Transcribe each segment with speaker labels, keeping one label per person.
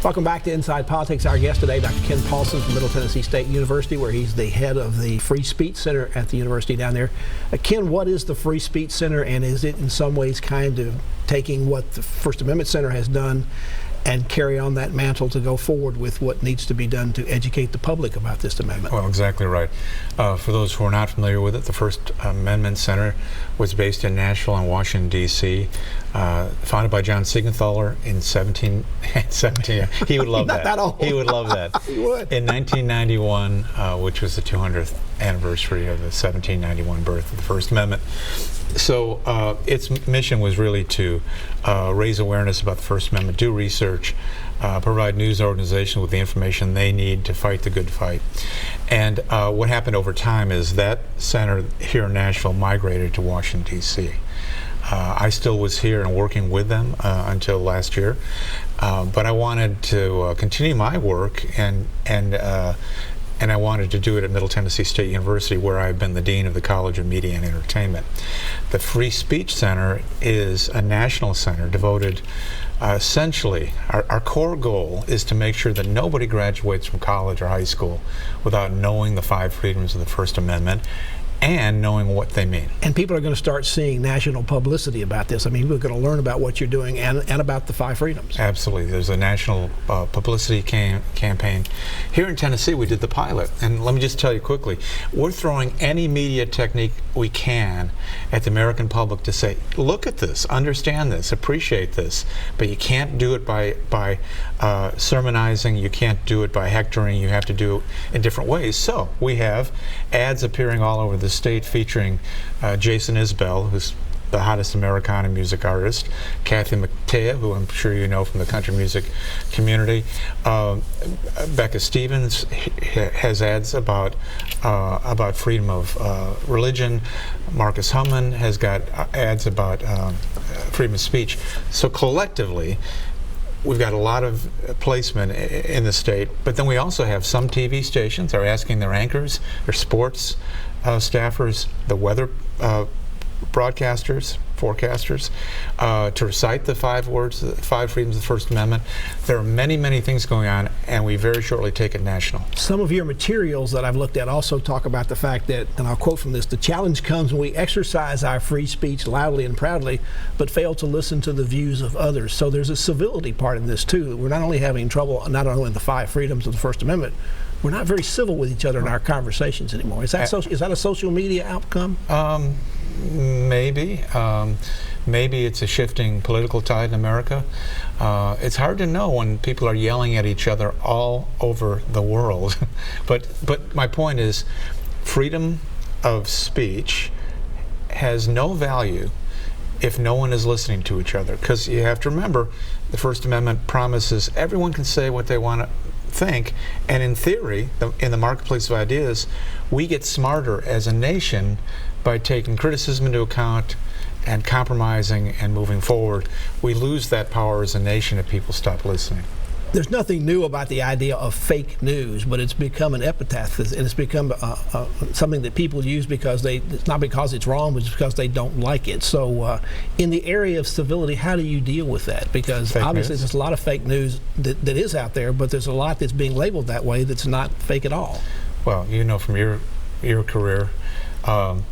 Speaker 1: Welcome back to Inside Politics. Our guest today, Dr. Ken Paulson from Middle Tennessee State University, where he's the head of the Free Speech Center at the university down there. Ken, what is the Free Speech Center, and is it in some ways kind of taking what the First Amendment Center has done and carry on that mantle to go forward with what needs to be done to educate the public about this amendment?
Speaker 2: Well, exactly right. For those who are not familiar with it, the First Amendment Center was based in Nashville and Washington, D.C., founded by John Siegenthaler in 17. He would love
Speaker 1: that old.
Speaker 2: He would love that.
Speaker 1: He would.
Speaker 2: In 1991, which was the 200th anniversary of the 1791 birth of the First Amendment. So its mission was really to raise awareness about the First Amendment, do research, provide news organizations with the information they need to fight the good fight. And what happened over time is that center here in Nashville migrated to Washington, D.C. I still was here and working with them until last year, but I wanted to continue my work, and I wanted to do it at Middle Tennessee State University, where I've been the Dean of the College of Media and Entertainment. The Free Speech Center is a national center devoted essentially, our core goal is to make sure that nobody graduates from college or high school without knowing the 5 freedoms of the First Amendment and knowing what they mean.
Speaker 1: And people are going to start seeing national publicity about this. I mean, we're going to learn about what you're doing and about the 5 freedoms.
Speaker 2: Absolutely. There's a national publicity campaign. Here in Tennessee, we did the pilot. And let me just tell you quickly, we're throwing any media technique we can at the American public to say, look at this, understand this, appreciate this, but you can't do it by sermonizing, you can't do it by hectoring, you have to do it in different ways. So we have ads appearing all over the state featuring Jason Isbell, who's the hottest Americana music artist, Kathy McTea, who I'm sure you know from the country music community, Becca Stevens has ads about freedom of religion, Marcus Humman has got ads about freedom of speech. So collectively, we've got a lot of placement in the state, but then we also have some TV stations are asking their anchors, their sports staffers, the weather broadcasters, forecasters, to recite the 5 words, the 5 freedoms of the First Amendment. There are many, many things going on, and we very shortly take it national.
Speaker 1: Some of your materials that I've looked at also talk about the fact that, and I'll quote from this, the challenge comes when we exercise our free speech loudly and proudly, but fail to listen to the views of others. So there's a civility part in this too. We're not only having trouble, not only in the 5 freedoms of the First Amendment, we're not very civil with each other in our conversations anymore. Is that a social media outcome?
Speaker 2: Maybe. Maybe it's a shifting political tide in America. It's hard to know when people are yelling at each other all over the world. But my point is, freedom of speech has no value if no one is listening to each other. Because you have to remember, the First Amendment promises everyone can say what they want to think, and in theory, in the marketplace of ideas, we get smarter as a nation by taking criticism into account and compromising and moving forward. We lose that power as a nation if people stop listening.
Speaker 1: There's nothing new about the idea of fake news, but it's become an epithet, and it's become something that people use because it's not because it's wrong, but it's because they don't like it. So in the area of civility, how do you deal with that? Because
Speaker 2: fake
Speaker 1: obviously
Speaker 2: news?
Speaker 1: There's a lot of fake news that is out there, but there's a lot that's being labeled that way that's not fake at all.
Speaker 2: Well, you know from your career,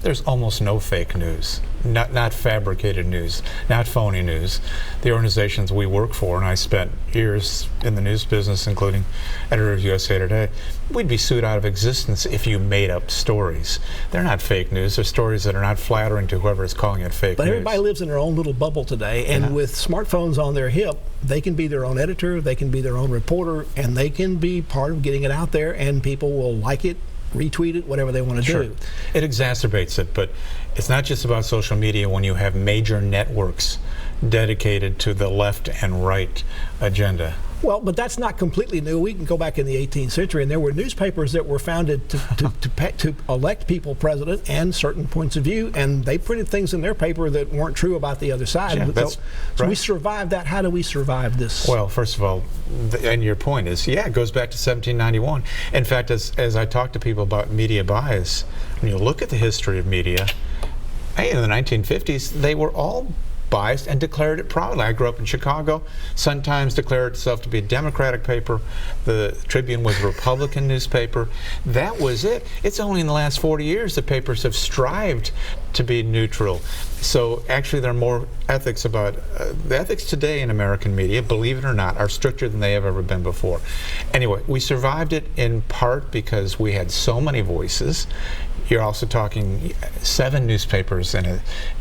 Speaker 2: there's almost no fake news, not fabricated news, not phony news. The organizations we work for, and I spent years in the news business, including editor of USA Today, we'd be sued out of existence if you made up stories. They're not fake news. They're stories that are not flattering to whoever is calling it fake news.
Speaker 1: But everybody lives in their own little bubble today, and with smartphones on their hip, they can be their own editor, they can be their own reporter, and they can be part of getting it out there, and people will like it, retweet it, whatever they want to do.
Speaker 2: It exacerbates it, but it's not just about social media when you have major networks dedicated to the left and right agenda.
Speaker 1: Well, but that's not completely new. We can go back in the 18th century, and there were newspapers that were founded to elect people president and certain points of view, and they printed things in their paper that weren't true about the other side.
Speaker 2: Yeah,
Speaker 1: so we survived that. How do we survive this?
Speaker 2: Well, first of all, and your point is, yeah, it goes back to 1791. In fact, as I talk to people about media bias, when you look at the history of media, in the 1950s, they were all biased and declared it proudly. I grew up in Chicago. Sun-Times declared itself to be a Democratic paper. The Tribune was a Republican newspaper. That was it. It's only in the last 40 years that papers have strived to be neutral. So actually there are more ethics about the ethics today in American media, believe it or not, are stricter than they have ever been before. Anyway, we survived it in part because we had so many voices. You're also talking 7 newspapers in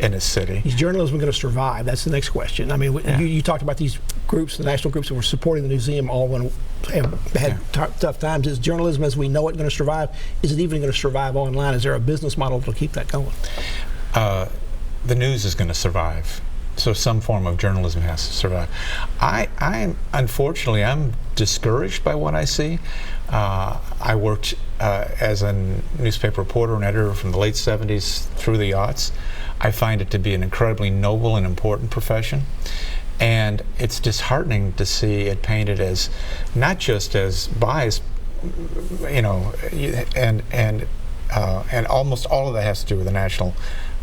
Speaker 2: a city.
Speaker 1: Is journalism going to survive? That's the next question. I mean, you talked about these groups, the national groups that were supporting the museum, all when had tough times. Is journalism as we know it going to survive? Is it even going to survive online? Is there a business model to keep that going?
Speaker 2: The news is going to survive. So some form of journalism has to survive. Unfortunately, I'm discouraged by what I see. I worked as a newspaper reporter and editor from the late 70s through the aughts. I find it to be an incredibly noble and important profession. And it's disheartening to see it painted as not just as biased, and almost all of that has to do with the national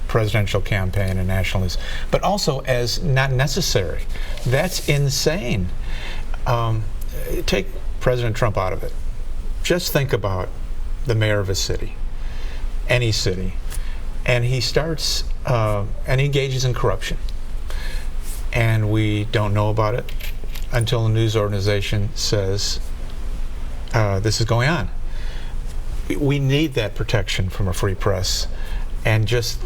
Speaker 2: presidential campaign and national news, but also as not necessary. That's insane. Take President Trump out of it. Just think about the mayor of a city, any city, and he starts and he engages in corruption, and we don't know about it until a news organization says this is going on. We need that protection from a free press, and just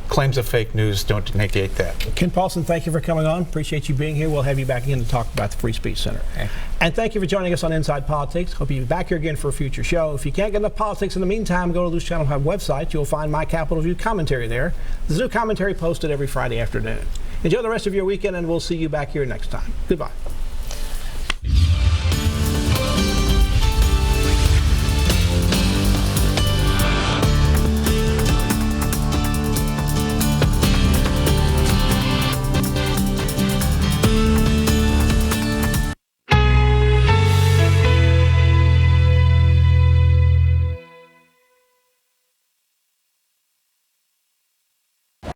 Speaker 2: claims of fake news don't negate that.
Speaker 1: Ken Paulson, thank you for coming on. Appreciate you being here. We'll have you back again to talk about the Free Speech Center. Okay. And thank you for joining us on Inside Politics. Hope you'll be back here again for a future show. If you can't get enough politics in the meantime, go to Loose Channel Hub website. You'll find my Capitol View commentary there. There's new commentary posted every Friday afternoon. Enjoy the rest of your weekend, and we'll see you back here next time. Goodbye.